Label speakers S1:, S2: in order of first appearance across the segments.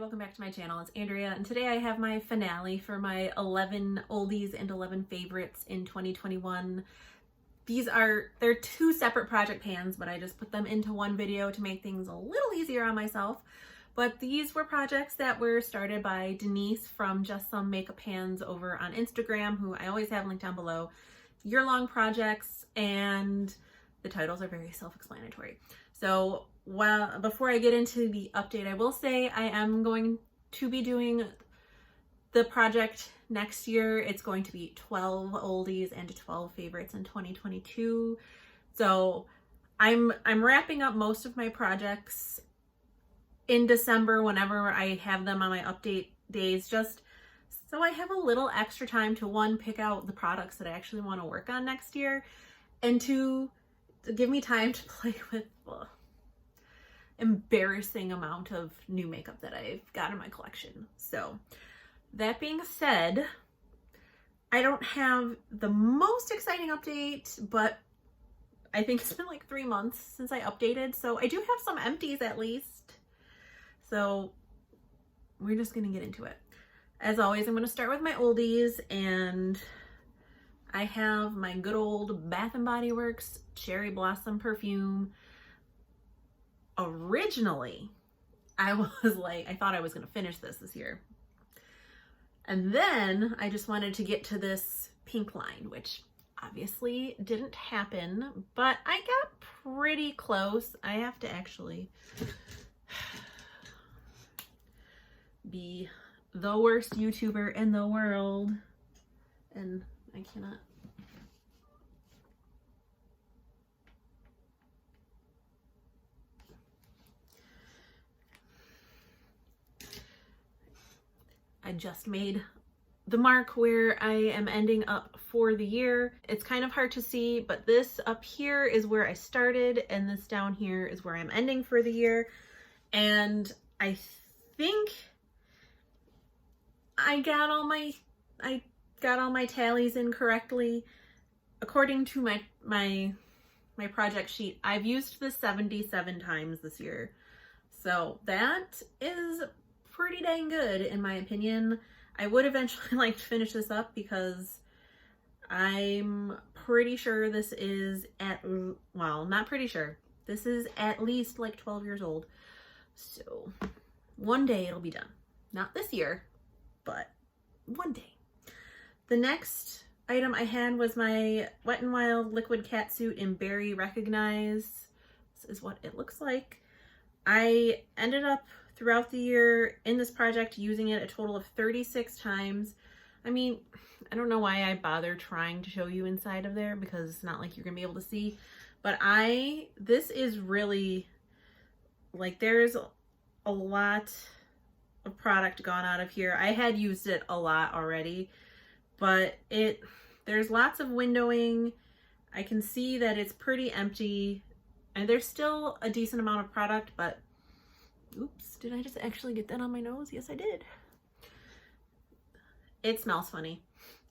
S1: welcome back to my channel. It's Andrea, and today I have my finale for my 11 oldies and 11 favorites in 2021. They're two separate project pans, but I just put them into one video to make things a little easier on myself. But these were projects that were started by Denise from Just Some Makeup Pans over on Instagram, who I always have linked down below. Year-long projects, and the titles are very self-explanatory. So before I get into the update, I will say I am going to be doing the project next year. It's going to be 12 oldies and 12 favorites in 2022. So I'm wrapping up most of my projects in December whenever I have them on my update days, just so I have a little extra time to, one, pick out the products that I actually want to work on next year, and two, to give me time to play with the embarrassing amount of new makeup that I've got in my collection. So that being said, I don't have the most exciting update, but I think it's been like 3 months since I updated, so I do have some empties at least. So we're just gonna get into it. As always, I'm gonna start with my oldies, and I have my good old Bath & Body Works Cherry Blossom perfume. Originally, I thought I was gonna finish this year. And then I just wanted to get to this pink line, which obviously didn't happen, but I got pretty close. I have to actually be the worst YouTuber in the world, and I cannot. I just made the mark where I am ending up for the year. It's kind of hard to see, but this up here is where I started, and this down here is where I'm ending for the year. And I think I got all my tallies in correctly. According to my project sheet, I've used this 77 times this year. So that is pretty dang good in my opinion. I would eventually like to finish this up because I'm pretty sure this is not pretty sure. This is at least like 12 years old. So one day it'll be done. Not this year, but one day. The next item I had was my Wet n Wild Liquid Catsuit in Berry Recognize. This is what it looks like. I ended up throughout the year in this project using it a total of 36 times. I mean, I don't know why I bother trying to show you inside of there, because it's not like you're gonna be able to see, but this is really, like, there's a lot of product gone out of here. I had used it a lot already, but there's lots of windowing. I can see that it's pretty empty, and there's still a decent amount of product, but oops, did I just actually get that on my nose? Yes, I did. It smells funny,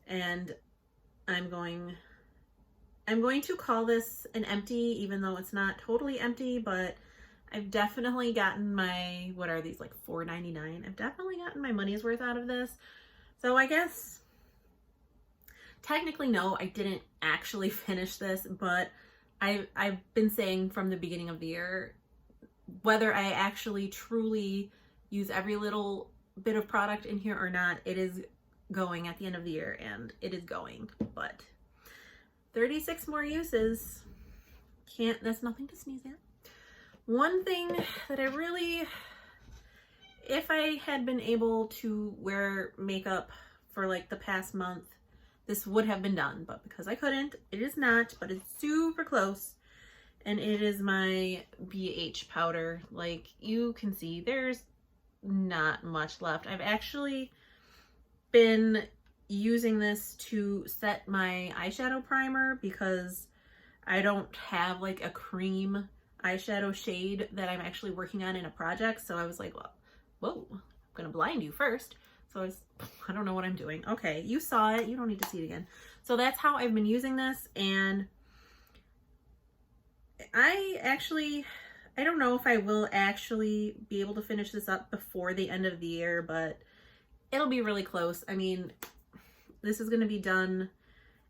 S1: and I'm going to call this an empty, even though it's not totally empty, but I've definitely gotten my, what are these, like $4.99? I've definitely gotten my money's worth out of this. So I guess technically no, I didn't actually finish this, but I've been saying from the beginning of the year, whether I actually truly use every little bit of product in here or not, it is going at the end of the year, and it is going. But 36 more uses, that's nothing to sneeze at. One thing that I really, if I had been able to wear makeup for like the past month, this would have been done, but because I couldn't, it is not, but it's super close. And it is my BH powder. Like you can see, there's not much left. I've actually been using this to set my eyeshadow primer because I don't have like a cream eyeshadow shade that I'm actually working on in a project. So I was like, well, whoa, I'm gonna blind you first. So I don't know what I'm doing. Okay, you saw it, you don't need to see it again. So that's how I've been using this, and I I don't know if I will actually be able to finish this up before the end of the year, but it'll be really close. I mean, this is going to be done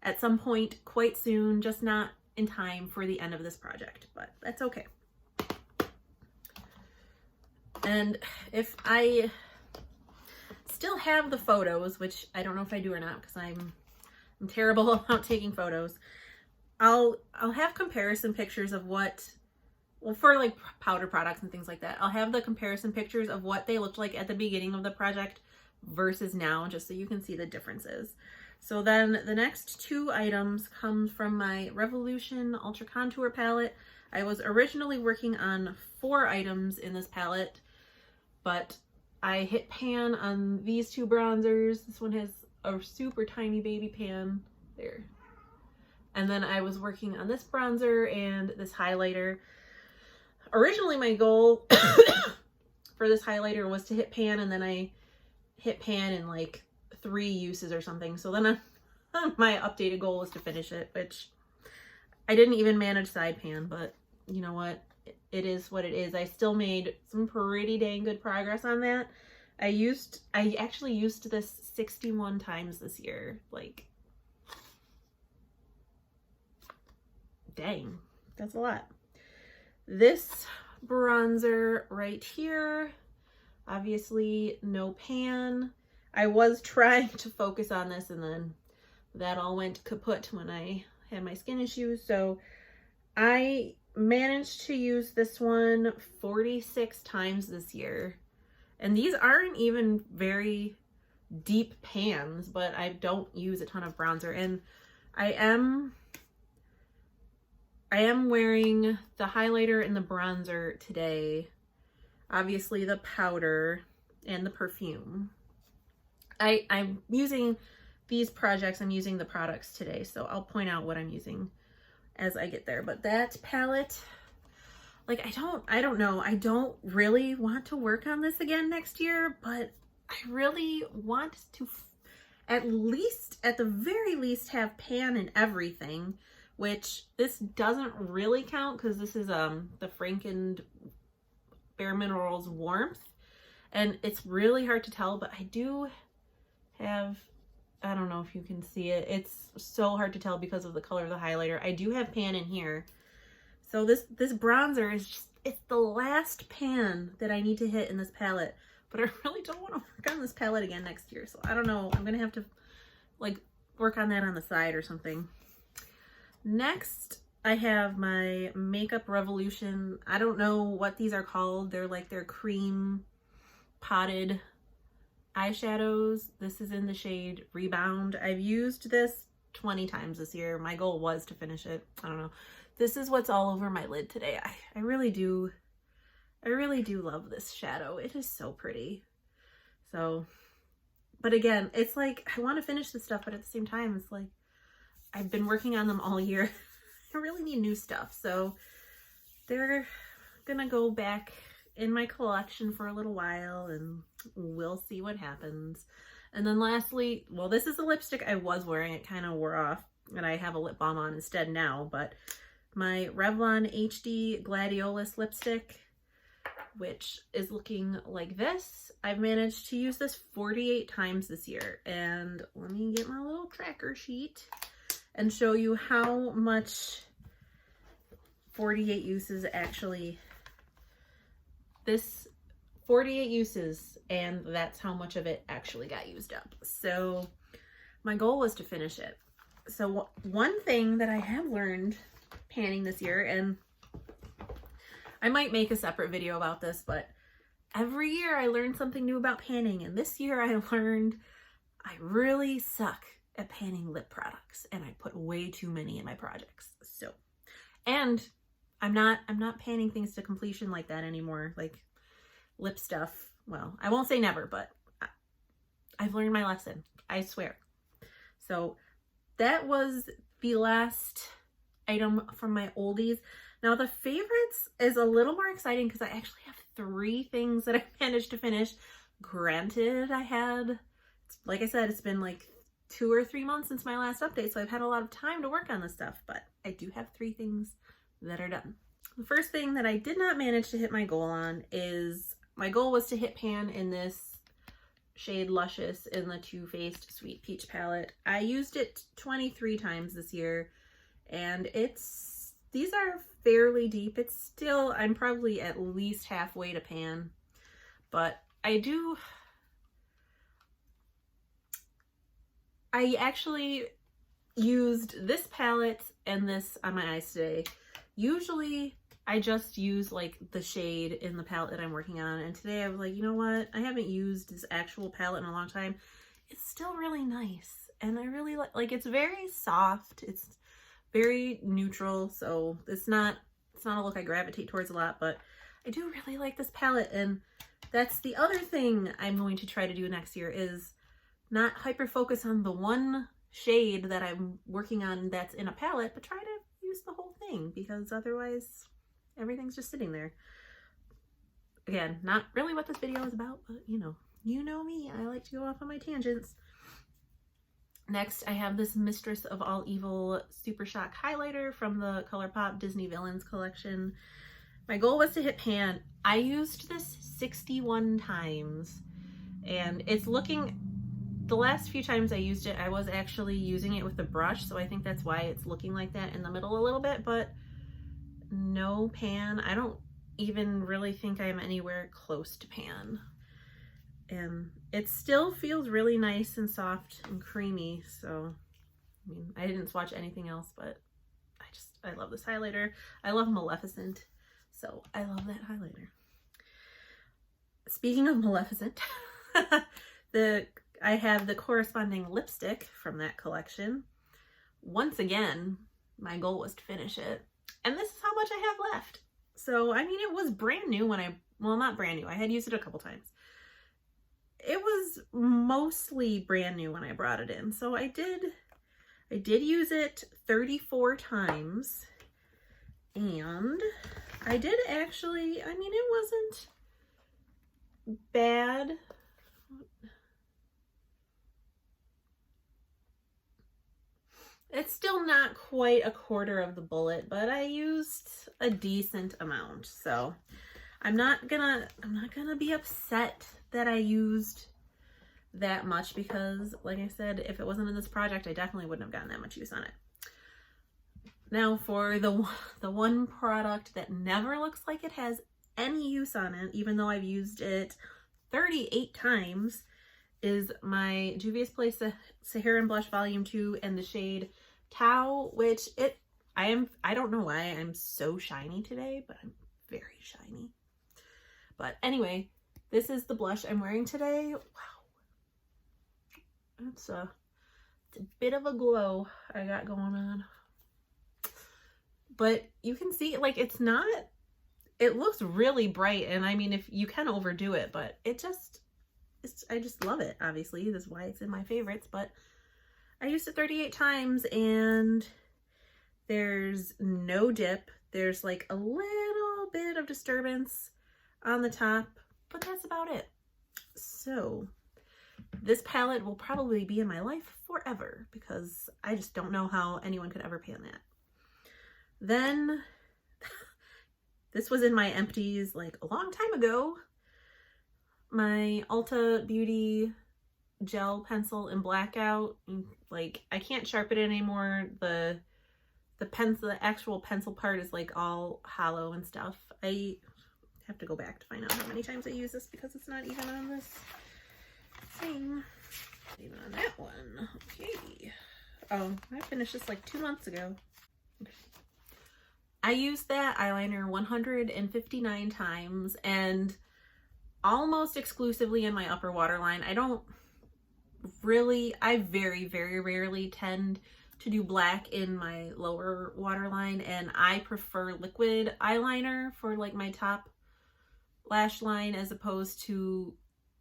S1: at some point quite soon, just not in time for the end of this project, but that's okay. And if I still have the photos, which I don't know if I do or not because I'm terrible about taking photos, I'll have comparison pictures of what, well, for like powder products and things like that, I'll have the comparison pictures of what they looked like at the beginning of the project versus now, just so you can see the differences. So then the next two items come from my Revolution Ultra Contour palette. I was originally working on 4 items in this palette, but I hit pan on these 2 bronzers. This one has a super tiny baby pan there. And then I was working on this bronzer and this highlighter. Originally my goal for this highlighter was to hit pan, and then I hit pan in like 3 uses or something. So then my updated goal was to finish it, which I didn't even manage side pan, but you know what? It is what it is. I still made some pretty dang good progress on that. I actually used this 61 times this year. Like, dang, that's a lot. This bronzer right here, obviously no pan. I was trying to focus on this, and then that all went kaput when I had my skin issues. So I managed to use this one 46 times this year. And these aren't even very deep pans, but I don't use a ton of bronzer. And I am wearing the highlighter and the bronzer today. Obviously the powder and the perfume. I'm using these projects, I'm using the products today, so I'll point out what I'm using as I get there. But that palette, like, I don't know. I don't really want to work on this again next year, but I really want to at the very least have pan in everything, which this doesn't really count because this is the Franken Bare Minerals Warmth, and it's really hard to tell, but I do have, I don't know if you can see it. It's so hard to tell because of the color of the highlighter. I do have pan in here. So this bronzer is just, it's the last pan that I need to hit in this palette, but I really don't want to work on this palette again next year. So I don't know. I'm going to have to like work on that on the side or something. Next, I have my Makeup Revolution. I don't know what these are called. They're cream potted eyeshadows. This is in the shade Rebound. I've used this 20 times this year. My goal was to finish it. I don't know. This is what's all over my lid today. I really do love this shadow. It is so pretty. So, but again, it's like, I want to finish this stuff, but at the same time, it's like, I've been working on them all year. I really need new stuff. So they're gonna go back in my collection for a little while, and we'll see what happens. And then lastly, well, this is the lipstick I was wearing. It kind of wore off, and I have a lip balm on instead now, but my Revlon HD Gladiolus lipstick, which is looking like this. I've managed to use this 48 times this year. And let me get my little tracker sheet and show you how much 48 uses actually, this 48 uses, and that's how much of it actually got used up. So my goal was to finish it. So one thing that I have learned panning this year, and I might make a separate video about this, but every year I learn something new about panning, and this year I learned I really suck at panning lip products, and I put way too many in my projects. So, and I'm not panning things to completion like that anymore, like lip stuff. Well, I won't say never, but I've learned my lesson, I swear. So that was the last item from my oldies. Now the favorites is a little more exciting because I actually have 3 things that I managed to finish. Granted, like I said, it's been like 2 or 3 months since my last update, so I've had a lot of time to work on this stuff, but I do have 3 things that are done. The first thing that I did not manage to hit my goal on is, my goal was to hit pan in this shade Luscious in the Too Faced Sweet Peach palette. I used it 23 times this year, and these are fairly deep. It's still, I'm probably at least halfway to pan, but I actually used this palette and this on my eyes today. Usually I just use like the shade in the palette that I'm working on, and today I was like, you know what, I haven't used this actual palette in a long time. It's still really nice, and I really like it's very soft, it's very neutral, so it's not a look I gravitate towards a lot, but I do really like this palette. And that's the other thing I'm going to try to do next year, is not hyper focus on the one shade that I'm working on that's in a palette, but try to use the whole thing, because otherwise everything's just sitting there. Again, not really what this video is about, but you know me, I like to go off on my tangents. Next, I have this Mistress of All Evil Super Shock highlighter from the Colourpop Disney Villains collection. My goal was to hit pan. I used this 61 times, and it's looking, the last few times I used it, I was actually using it with the brush, so I think that's why it's looking like that in the middle a little bit, but no pan. I don't even really think I'm anywhere close to pan. And it still feels really nice and soft and creamy, so I mean, I didn't swatch anything else, but I love this highlighter. I love Maleficent, so I love that highlighter. Speaking of Maleficent, I have the corresponding lipstick from that collection. Once again, my goal was to finish it, and this is how much I have left. So, I mean, it was brand new when well, not brand new. I had used it a couple times. It was mostly brand new when I brought it in. So I did use it 34 times, and I did actually, I mean, it wasn't bad. It's still not quite a quarter of the bullet, but I used a decent amount. So I'm not gonna be upset that I used that much, because like I said, if it wasn't in this project, I definitely wouldn't have gotten that much use on it. Now for the one product that never looks like it has any use on it, even though I've used it 38 times, is my Juvia's Place Saharan Blush Volume 2 and the shade Tau, which I don't know why I'm so shiny today, but I'm very shiny. But anyway, this is the blush I'm wearing today. Wow. It's a bit of a glow I got going on. But you can see, like, it looks really bright, and I mean, if you can overdo it, but I just love it. Obviously, that's why it's in my favorites, but I used it 38 times, and there's no dip. There's like a little bit of disturbance on the top, but that's about it. So this palette will probably be in my life forever, because I just don't know how anyone could ever pan that. Then this was in my empties like a long time ago. My Ulta Beauty gel pencil in Blackout. Like, I can't sharpen it anymore. The actual pencil part is like all hollow and stuff. I have to go back to find out how many times I use this, because it's not even on this thing. Even on that one. Okay. Oh, I finished this like 2 months ago. Okay. I used that eyeliner 159 times, and almost exclusively in my upper waterline. I very, very rarely tend to do black in my lower waterline, and I prefer liquid eyeliner for like my top lash line as opposed to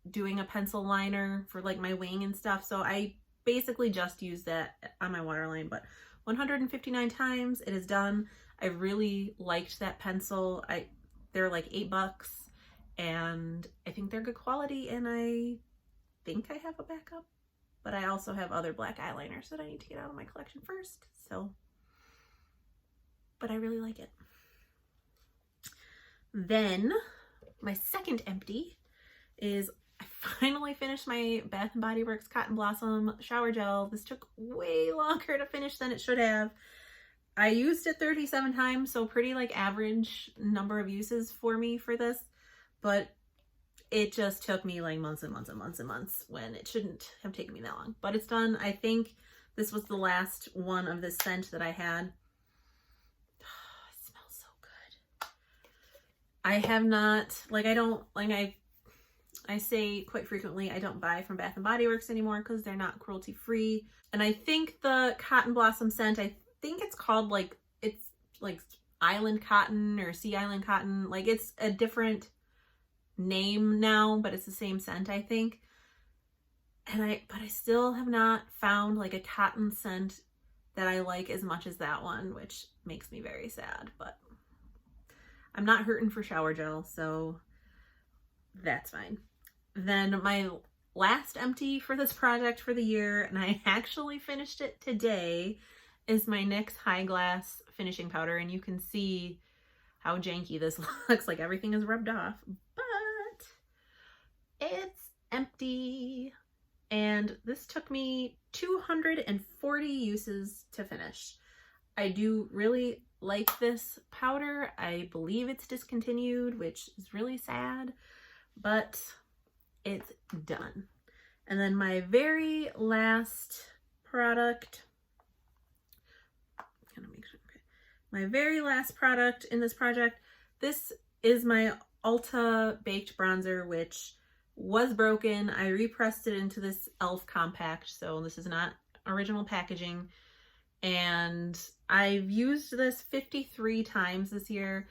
S1: doing a pencil liner for like my wing and stuff. So I basically just use that on my waterline, but 159 times it is done. I really liked that pencil. They're like $8, and I think they're good quality, and I think I have a backup, but I also have other black eyeliners that I need to get out of my collection first. So, but I really like it. Then my second empty is I finally finished my Bath & Body Works Cotton Blossom Shower Gel. This took way longer to finish than it should have. I used it 37 times, so pretty like average number of uses for me for this, but it just took me like months and months and months and months when it shouldn't have taken me that long. But it's done. I think this was the last one of this scent that I had. Oh, it smells so good. I have not, like I say quite frequently, I don't buy from Bath & Body Works anymore because they're not cruelty free. And I think the Cotton Blossom scent, I think it's called it's like Island Cotton or Sea Island Cotton. Like it's a different name now, but it's the same scent, I think. But I still have not found like a cotton scent that I like as much as that one, which makes me very sad, but I'm not hurting for shower gel, so that's fine. Then my last empty for this project for the year, and I actually finished it today, is my NYX High Glass Finishing Powder, and you can see how janky this looks. Like everything is rubbed off, but it's empty. And this took me 240 uses to finish. I do really like this powder. I believe it's discontinued, which is really sad, but it's done. And then my very last product, my very last product in this project, this is my Ulta Baked Bronzer, which was broken. I repressed it into this e.l.f. compact, so this is not original packaging. And I've used this 53 times this year.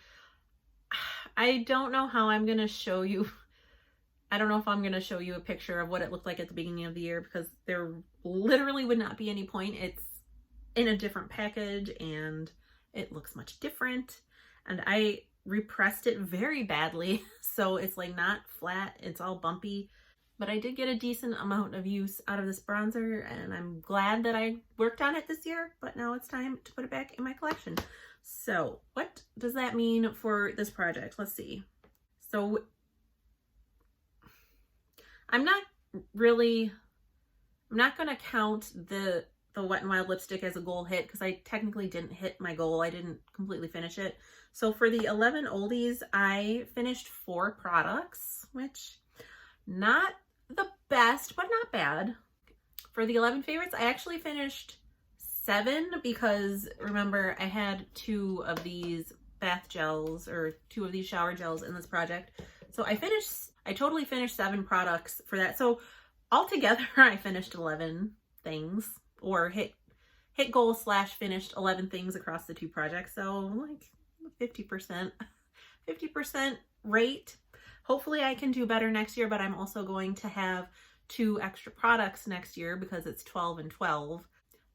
S1: I don't know how I'm going to show you. I don't know if I'm going to show you a picture of what it looked like at the beginning of the year, because there literally would not be any point. It's in a different package and it looks much different. And I repressed it very badly, so it's like not flat, it's all bumpy. But I did get a decent amount of use out of this bronzer, and I'm glad that I worked on it this year, but now it's time to put it back in my collection. So what does that mean for this project? Let's see. So I'm not going to count the Wet n Wild lipstick as a goal hit, because I technically didn't hit my goal. I didn't completely finish it. So for the 11 oldies, I finished 4 products, which not the best, but not bad. For the 11 favorites, I actually finished 7, because remember, I had 2 of these bath gels, or 2 of these shower gels in this project. So I totally finished 7 products for that. So altogether, I finished 11 things, or hit goal / finished 11 things across the 2 projects. So like 50% rate. Hopefully I can do better next year, but I'm also going to have 2 extra products next year because it's 12 and 12.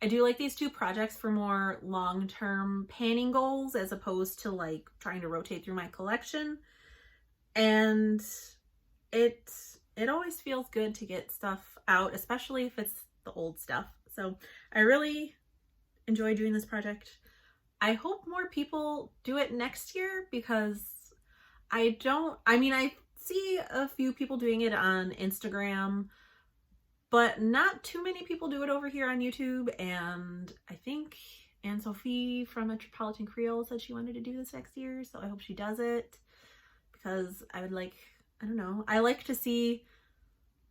S1: I do like these 2 projects for more long-term panning goals as opposed to like trying to rotate through my collection. And it always feels good to get stuff out, especially if it's the old stuff. So I really enjoy doing this project. I hope more people do it next year, because I see a few people doing it on Instagram, but not too many people do it over here on YouTube. And I think Anne-Sophie from Metropolitan Creole said she wanted to do this next year, so I hope she does it, because I would like, I don't know, I like to see,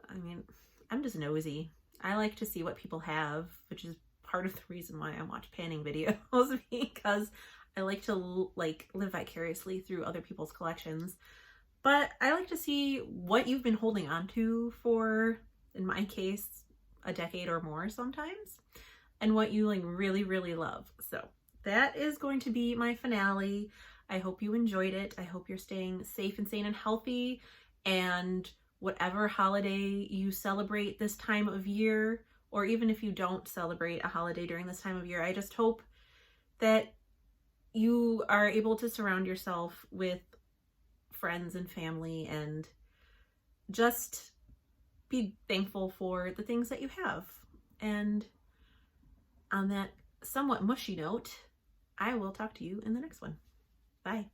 S1: I'm just nosy. I like to see what people have, which is part of the reason why I watch panning videos, because I like to live vicariously through other people's collections. But I like to see what you've been holding on to for, in my case, a decade or more sometimes, and what you really, really love. So that is going to be my finale. I hope you enjoyed it. I hope you're staying safe and sane and healthy, and whatever holiday you celebrate this time of year, or even if you don't celebrate a holiday during this time of year, I just hope that you are able to surround yourself with friends and family and just be thankful for the things that you have. And on that somewhat mushy note, I will talk to you in the next one. Bye.